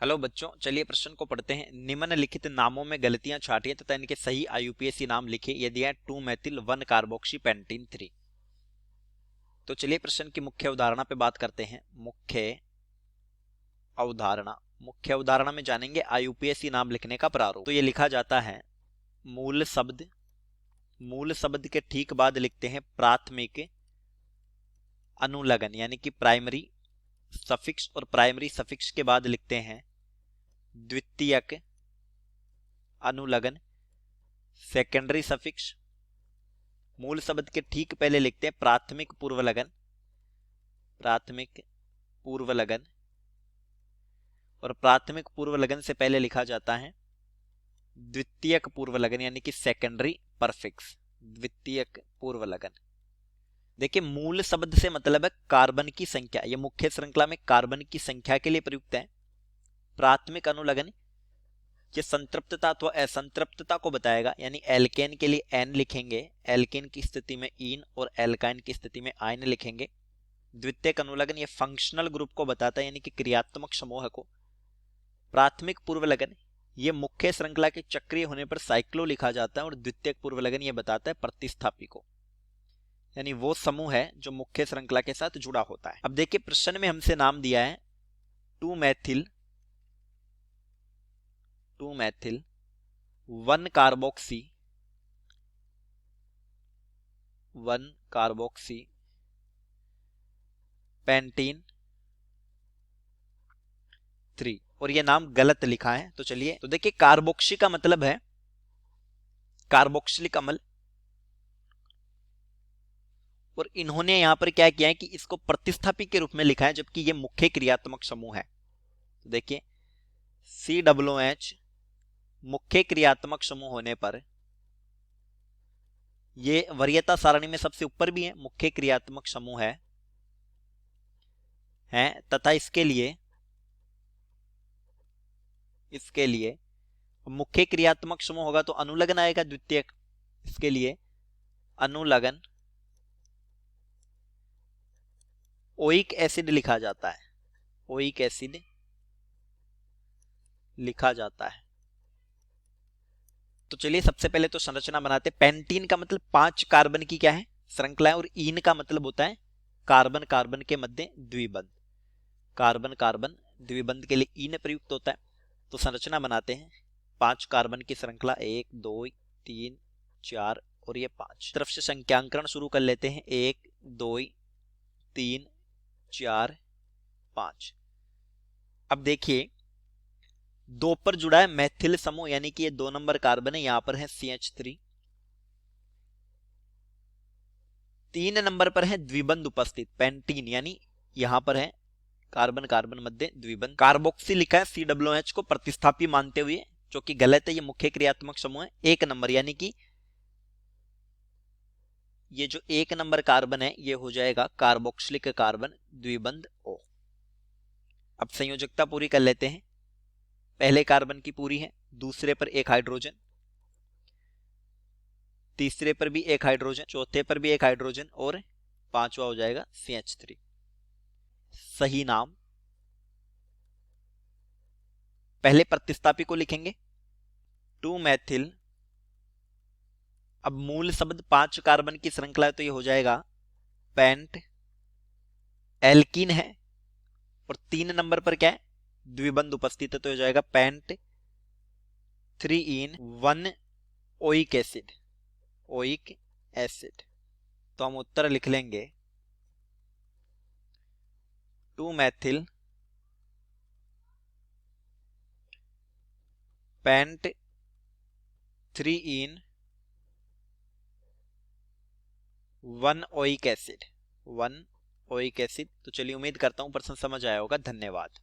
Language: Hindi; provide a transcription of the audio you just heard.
हेलो बच्चों, चलिए प्रश्न को पढ़ते हैं। निम्नलिखित नामों में गलतियां छाटिए तथा इनके सही आईयूपीएसी नाम लिखिए। ये दिया है 2 मेथिल 1 कार्बोक्सी पेंटीन 3। तो चलिए प्रश्न की मुख्य अवधारणा पे बात करते हैं। मुख्य अवधारणा में जानेंगे आईयूपीएसी नाम लिखने का प्रारूप। तो ये लिखा जाता है मूल शब्द के ठीक बाद लिखते हैं प्राथमिक अनुलग्न यानी कि प्राइमरी सफिक्स, और प्राइमरी सफिक्स के बाद लिखते हैं द्वितीयक अनुलग्न सेकेंडरी सफिक्स। मूल शब्द के ठीक पहले लिखते हैं प्राथमिक पूर्वलगन, और प्राथमिक पूर्वलगन से पहले लिखा जाता है द्वितीयक पूर्वलगन यानी कि सेकेंडरी परफिक्स। द्वितीयक पूर्वलगन, देखिए मूल शब्द से मतलब है कार्बन की संख्या। यह मुख्य श्रृंखला में कार्बन की संख्या के लिए प्रयुक्त है। प्राथमिक अनुलग्न ये संतृप्तता अथवा असंतृप्तता को बताएगा, यानी एल्केन के लिए एन लिखेंगे, एल्केन की स्थिति में इन, और एल्काइन की स्थिति में आइन लिखेंगे। द्वितीयक अनुलग्न ये फंक्शनल ग्रुप को बताता है यानी कि क्रियात्मक समूह को। प्राथमिक पूर्वलग्न ये मुख्य श्रृंखला के चक्रीय होने पर साइक्लो लिखा जाता है, और द्वितीयक पूर्वलग्न ये बताता है प्रतिस्थापी को, यानी वो समूह है जो मुख्य श्रृंखला के साथ जुड़ा होता है। अब देखिए प्रश्न में हमसे नाम दिया है 2 मेथिल 1 कार्बोक्सी पेंटीन 3, और ये नाम गलत लिखा है। तो चलिए, तो देखिए कार्बोक्सी का मतलब है कार्बोक्सिलिक अम्ल, और इन्होंने यहां पर क्या किया है कि इसको प्रतिस्थापी के रूप में लिखा है, जबकि ये मुख्य क्रियात्मक समूह है। तो देखिए COOH मुख्य क्रियात्मक समूह होने पर ये वरीयता सारणी में सबसे ऊपर भी है, मुख्य क्रियात्मक समूह है तथा इसके लिए मुख्य क्रियात्मक समूह होगा तो अनुलग्न आएगा द्वितीयक। इसके लिए अनुलग्न ओइक एसिड लिखा जाता है, ओइक एसिड लिखा जाता है। तो चलिए सबसे पहले तो संरचना बनाते हैं। पेंटीन का मतलब 5 कार्बन की क्या है श्रृंखला है, और इन का मतलब होता है कार्बन कार्बन के मध्य द्विबंध। कार्बन कार्बन द्विबंध के लिए इन प्रयुक्त होता है। तो संरचना बनाते हैं 5 कार्बन की श्रृंखला, 1 2 3 4 और ये 5। तरफ से संख्यांकन शुरू कर लेते हैं, 1 2 3 4 5। अब देखिए 2 पर जुड़ा है मैथिल समूह, यानी कि ये 2 नंबर कार्बन है, यहां पर है CH3। 3 नंबर पर है द्विबंध उपस्थित पेंटीन, यानी यहां पर है कार्बन कार्बन मध्य द्विबंध। कार्बोक्सी लिखा है COOH को प्रतिस्थापी मानते हुए, जो कि गलत है, ये मुख्य क्रियात्मक समूह है। 1 नंबर यानी कि ये जो 1 नंबर कार्बन है ये हो जाएगा कार्बोक्सिलिक कार्बन द्विबंध O। अब संयोजकता पूरी कर लेते हैं। पहले कार्बन की पूरी है, दूसरे पर 1 हाइड्रोजन, तीसरे पर भी 1 हाइड्रोजन, चौथे पर भी 1 हाइड्रोजन, और 5वां हो जाएगा CH3। सही नाम पहले प्रतिस्थापी को लिखेंगे 2 मेथिल। अब मूल शब्द 5 कार्बन की श्रृंखला है तो ये हो जाएगा पेंट एल्कीन है, और 3 नंबर पर क्या है द्विबंध उपस्थित है तो हो जाएगा पेंट 3-in-1 ओइक एसिड। तो हम उत्तर लिख लेंगे 2 methyl paint 3-in-1 oic acid. तो चलिए उम्मीद करता हूं प्रश्न समझ आया होगा। धन्यवाद।